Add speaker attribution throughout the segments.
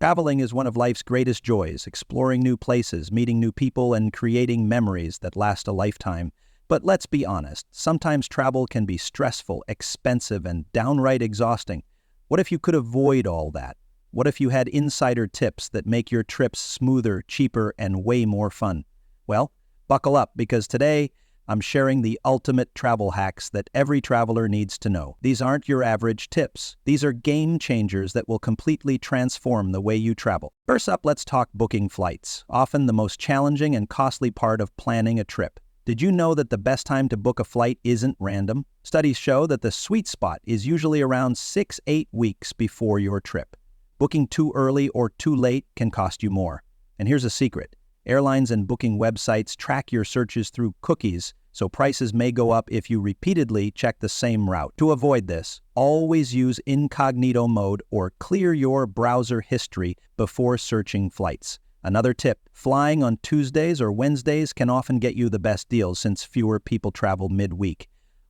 Speaker 1: Traveling is one of life's greatest joys, exploring new places, meeting new people, and creating memories that last a lifetime. But let's be honest, sometimes travel can be stressful, expensive, and downright exhausting. What if you could avoid all that? What if you had insider tips that make your trips smoother, cheaper, and way more fun? Well, buckle up, because today I'm sharing the ultimate travel hacks that every traveler needs to know. These aren't your average tips. These are game changers that will completely transform the way you travel. First up, let's talk booking flights, often the most challenging and costly part of planning a trip. Did you know that the best time to book a flight isn't random? Studies show that the sweet spot is usually around 6-8 weeks before your trip. Booking too early or too late can cost you more. And here's a secret. Airlines and booking websites track your searches through cookies, so prices may go up if you repeatedly check the same route. To avoid this, always use incognito mode or clear your browser history before searching flights. Another tip, flying on Tuesdays or Wednesdays can often get you the best deals since fewer people travel midweek.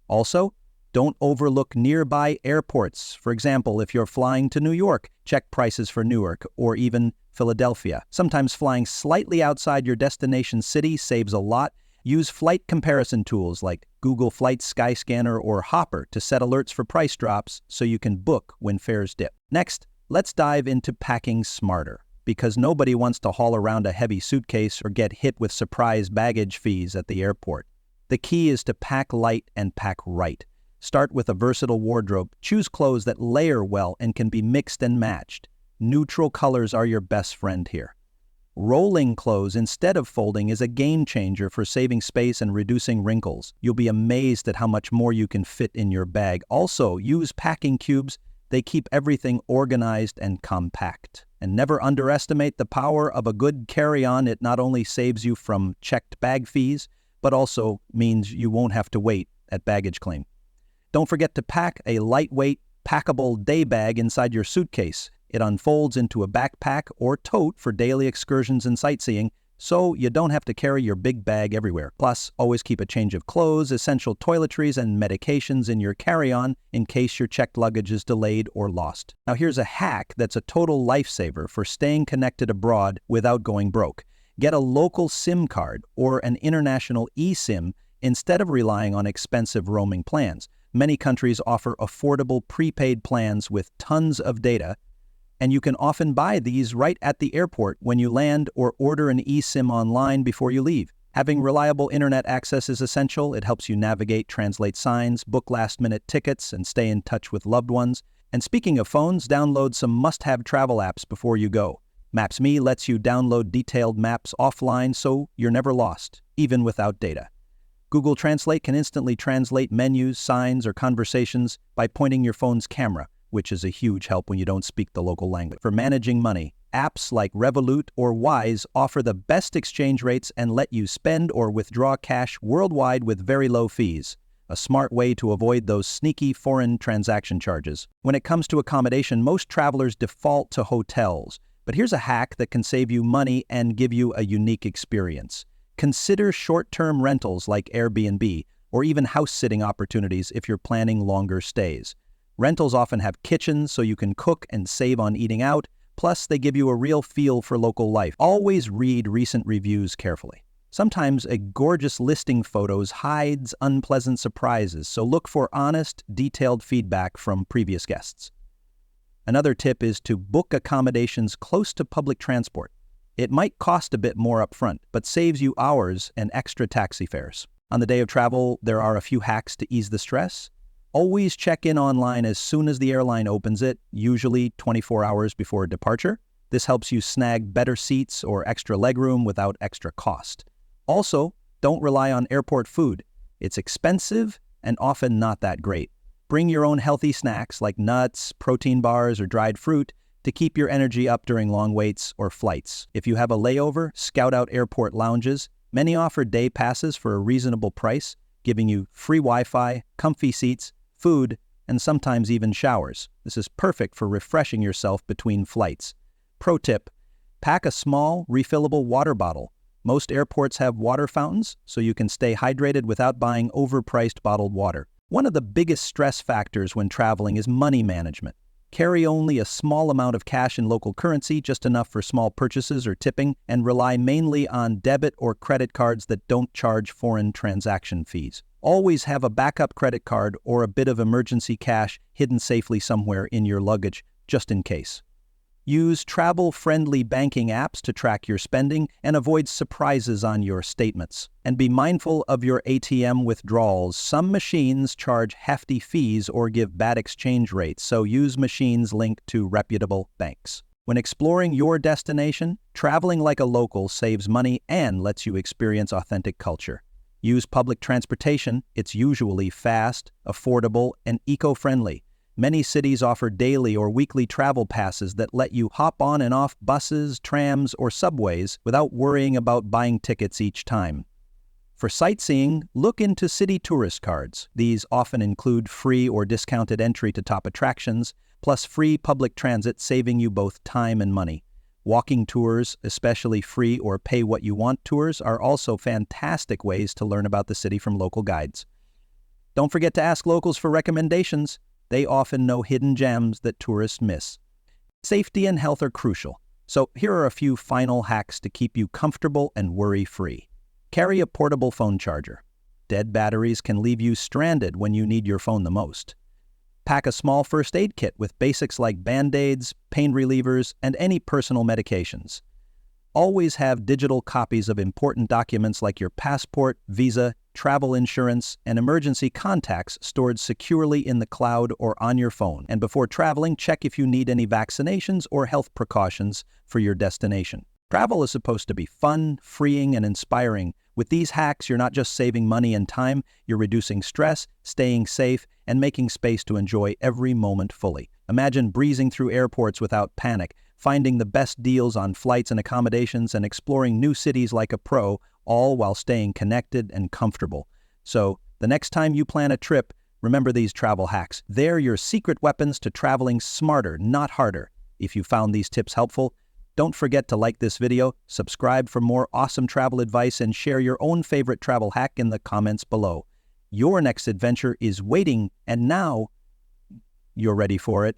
Speaker 1: Also, don't overlook nearby airports. For example, if you're flying to New York, check prices for Newark or even Philadelphia. Sometimes flying slightly outside your destination city saves a lot. Use flight comparison tools like Google Flights, Skyscanner, or Hopper to set alerts for price drops so you can book when fares dip. Next, let's dive into packing smarter, because nobody wants to haul around a heavy suitcase or get hit with surprise baggage fees at the airport. The key is to pack light and pack right. Start with a versatile wardrobe. Choose clothes that layer well and can be mixed and matched. Neutral colors are your best friend here. Rolling clothes instead of folding is a game changer for saving space and reducing wrinkles. You'll be amazed at how much more you can fit in your bag. Also, use packing cubes. They keep everything organized and compact. And never underestimate the power of a good carry-on. It not only saves you from checked bag fees, but also means you won't have to wait at baggage claim. Don't forget to pack a lightweight, packable day bag inside your suitcase. It unfolds into a backpack or tote for daily excursions and sightseeing, so you don't have to carry your big bag everywhere. Plus, always keep a change of clothes, essential toiletries, and medications in your carry-on in case your checked luggage is delayed or lost. Now here's a hack that's a total lifesaver for staying connected abroad without going broke. Get a local SIM card or an international eSIM instead of relying on expensive roaming plans. Many countries offer affordable prepaid plans with tons of data, and you can often buy these right at the airport when you land or order an eSIM online before you leave. Having reliable internet access is essential. It helps you navigate, translate signs, book last-minute tickets, and stay in touch with loved ones. And speaking of phones, download some must-have travel apps before you go. Maps.me lets you download detailed maps offline so you're never lost, even without data. Google Translate can instantly translate menus, signs, or conversations by pointing your phone's camera, which is a huge help when you don't speak the local language. For managing money, apps like Revolut or Wise offer the best exchange rates and let you spend or withdraw cash worldwide with very low fees. A smart way to avoid those sneaky foreign transaction charges. When it comes to accommodation, most travelers default to hotels, but here's a hack that can save you money and give you a unique experience. Consider short-term rentals like Airbnb or even house-sitting opportunities if you're planning longer stays. Rentals often have kitchens so you can cook and save on eating out, plus they give you a real feel for local life. Always read recent reviews carefully. Sometimes a gorgeous listing photos hides unpleasant surprises, so look for honest, detailed feedback from previous guests. Another tip is to book accommodations close to public transport. It might cost a bit more upfront, but saves you hours and extra taxi fares. On the day of travel, there are a few hacks to ease the stress. Always check in online as soon as the airline opens it, usually 24 hours before departure. This helps you snag better seats or extra legroom without extra cost. Also, don't rely on airport food. It's expensive and often not that great. Bring your own healthy snacks like nuts, protein bars, or dried fruit to keep your energy up during long waits or flights. If you have a layover, scout out airport lounges. Many offer day passes for a reasonable price, giving you free Wi-Fi, comfy seats, food, and sometimes even showers. This is perfect for refreshing yourself between flights. Pro tip, pack a small, refillable water bottle. Most airports have water fountains, so you can stay hydrated without buying overpriced bottled water. One of the biggest stress factors when traveling is money management. Carry only a small amount of cash in local currency, just enough for small purchases or tipping, and rely mainly on debit or credit cards that don't charge foreign transaction fees. Always have a backup credit card or a bit of emergency cash hidden safely somewhere in your luggage, just in case. Use travel-friendly banking apps to track your spending and avoid surprises on your statements. And be mindful of your ATM withdrawals. Some machines charge hefty fees or give bad exchange rates, so use machines linked to reputable banks. When exploring your destination, traveling like a local saves money and lets you experience authentic culture. Use public transportation. It's usually fast, affordable, and eco-friendly. Many cities offer daily or weekly travel passes that let you hop on and off buses, trams, or subways without worrying about buying tickets each time. For sightseeing, look into city tourist cards. These often include free or discounted entry to top attractions, plus free public transit, saving you both time and money. Walking tours, especially free or pay-what-you-want tours, are also fantastic ways to learn about the city from local guides. Don't forget to ask locals for recommendations. They often know hidden gems that tourists miss. Safety and health are crucial, so here are a few final hacks to keep you comfortable and worry-free. Carry a portable phone charger. Dead batteries can leave you stranded when you need your phone the most. Pack a small first aid kit with basics like Band-Aids, pain relievers, and any personal medications. Always have digital copies of important documents like your passport, visa, travel insurance, and emergency contacts stored securely in the cloud or on your phone. And before traveling, check if you need any vaccinations or health precautions for your destination. Travel is supposed to be fun, freeing, and inspiring. With these hacks, you're not just saving money and time, you're reducing stress, staying safe, and making space to enjoy every moment fully. Imagine breezing through airports without panic, finding the best deals on flights and accommodations, and exploring new cities like a pro, all while staying connected and comfortable. So, the next time you plan a trip, remember these travel hacks. They're your secret weapons to traveling smarter, not harder. If you found these tips helpful, don't forget to like this video, subscribe for more awesome travel advice, and share your own favorite travel hack in the comments below. Your next adventure is waiting, and now you're ready for it.